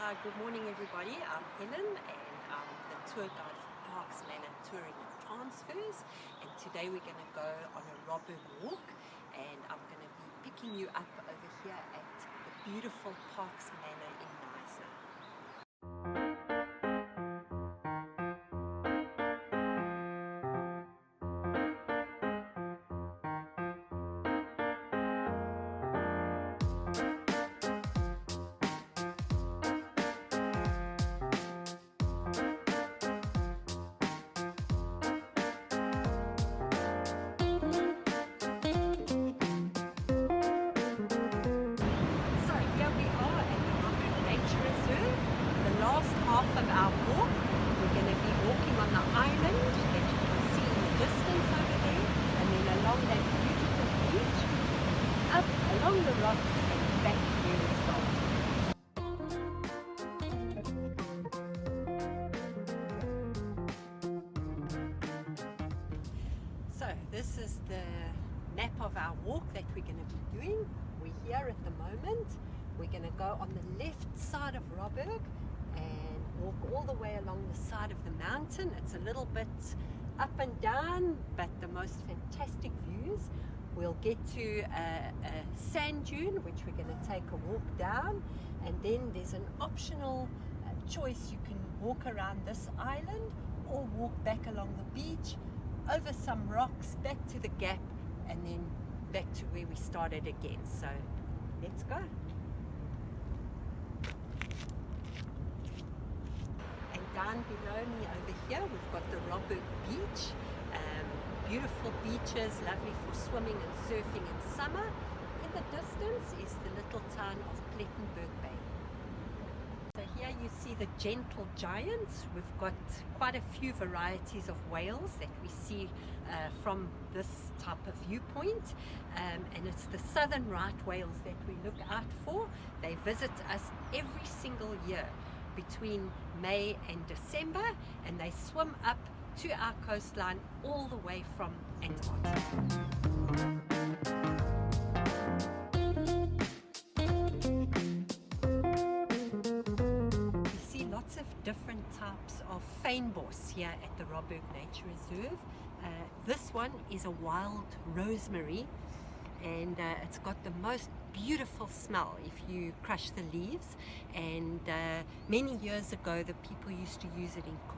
Good morning everybody. I'm Helen and I'm the tour guide for Parks, Manor Touring and Transfers, and today we're going to go on a Robberg walk, and I'm going to be picking you up over here at the beautiful Parks Manor in Manor. Last half of our walk, we're going to be walking on the island that you can see in the distance over there, and then along that beautiful beach, up along the rocks and back to where we started. So this is the map of our walk that we're going to be doing. We're here at the moment. We're going to go on the left side of Robberg and walk all the way along the side of the mountain. It's a little bit up and down, but the most fantastic views. We'll get to a sand dune, which we're going to take a walk down, and then there's an optional choice. You can walk around this island or walk back along the beach, over some rocks, back to the gap, and then back to where we started again. So let's go. Down below me over here, we've got the Robberg beach. Beautiful beaches, lovely for swimming and surfing in summer. In the distance is the little town of Plettenberg Bay. So here you see the gentle giants. We've got quite a few varieties of whales that we see from this type of viewpoint, and it's the southern right whales that we look out for. They visit us every single year between May and December, and they swim up to our coastline all the way from Antarctica. We see lots of different types of fynbos here at the Robberg Nature Reserve. This one is a wild rosemary, and it's got the most beautiful smell if you crush the leaves, and many years ago the people used to use it in cooking.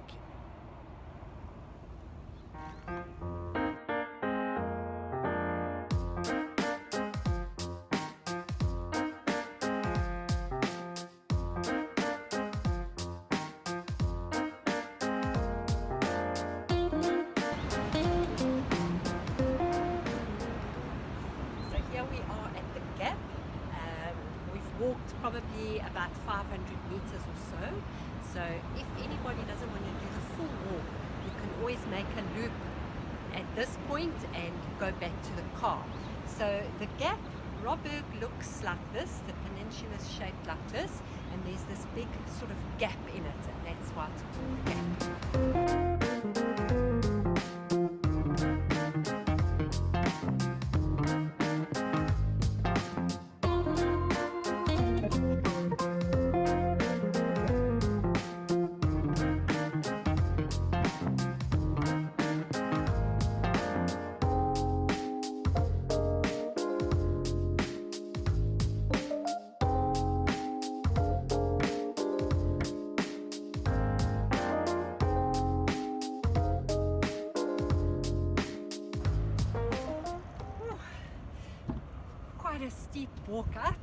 Walked probably about 500 meters or so if anybody doesn't want to do the full walk, you can always make a loop at this point and go back to the car. So the gap, Robberg, looks like this. The peninsula is shaped like this, and there's this big sort of gap in it, and that's why it's called the gap. A steep walk up.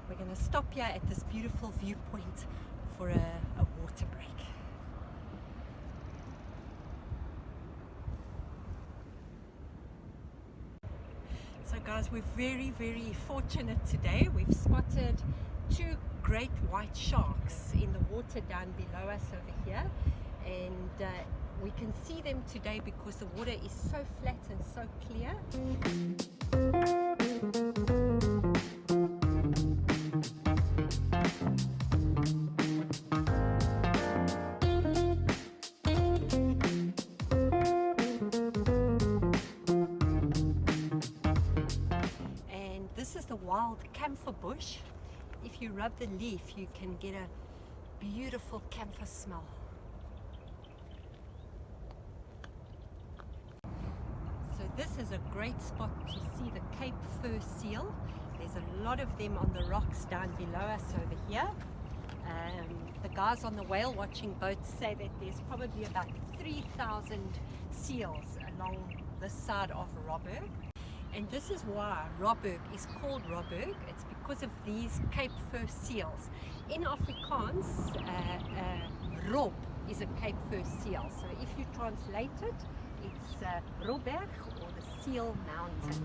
We're going to stop here at this beautiful viewpoint for a water break. So guys, we're very fortunate today. We've spotted two great white sharks in the water down below us over here, and we can see them today because the water is so flat and so clear. And this is the wild camphor bush. If you rub the leaf, you can get a beautiful camphor smell. So this is a great spot to see the Cape fur seal. There's a lot of them on the rocks down below us over here. The guys on the whale watching boats say that there's probably about 3,000 seals along this side of Robberg. And this is why Robberg is called Robberg. It's because of these Cape fur seals. In Afrikaans, rob is a Cape fur seal. So if you translate it, it's Robberg, or the Seal Mountain.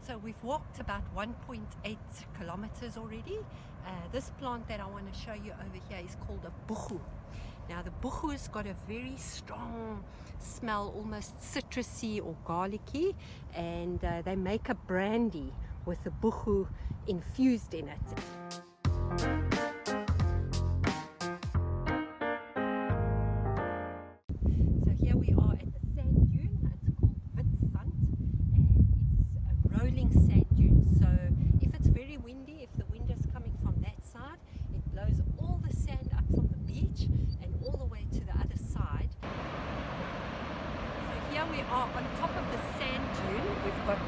So we've walked about 1.8 kilometers already. This plant that I want to show you over here is called a buchu. Now the buchu's got a very strong smell, almost citrusy or garlicky, and they make a brandy with the buchu infused in it. So here we are at the sand dune. It's called Witsand, and it's a rolling sand dune. So if it's very windy, if the wind is coming from that side, it blows all the sand up from the beach and all the way to the other side. So here we are on top of the sand dune. We've got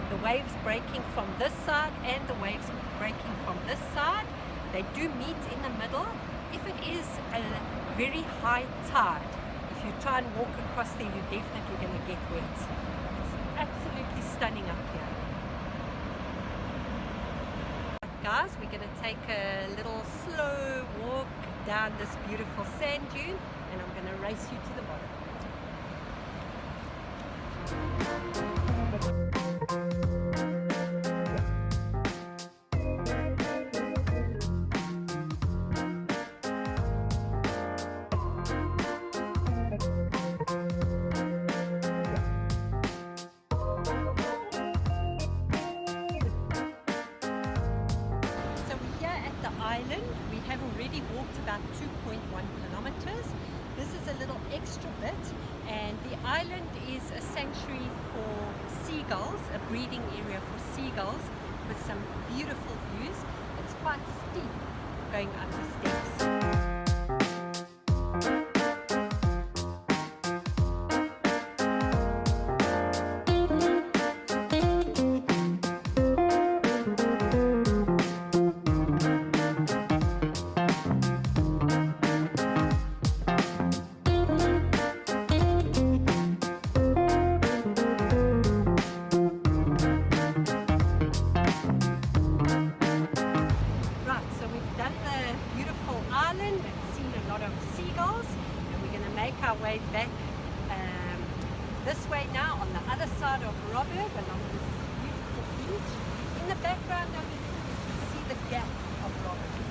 the waves breaking from this side and the waves breaking from this side. They do meet in the middle. If it is a very high tide, if you try and walk across there, you're definitely going to get wet. It's absolutely stunning up here. Guys, we're going to take a little slow walk down this beautiful sand dune, and I'm going to race you to the bottom. Island. We have already walked about 2.1 kilometers. This is a little extra bit, and the island is a sanctuary for seagulls, a breeding area for seagulls with some beautiful views. It's quite steep going up the steps. Our way back this way now on the other side of Robberg along this beautiful beach. In the background over here you can see the gap of Robberg.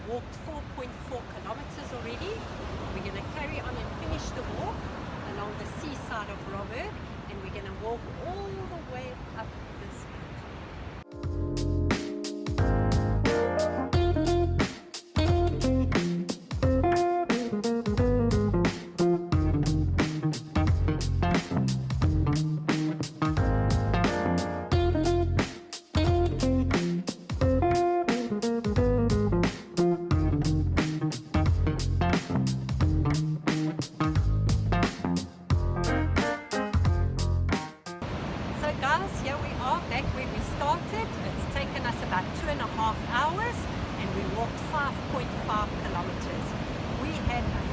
Walked 4.4 kilometers already. We're going to carry on and finish the walk along the seaside of Robberg, and we're going to walk all the way up this back where we started. It's taken us about 2.5 hours, and we walked 5.5 kilometers. We had a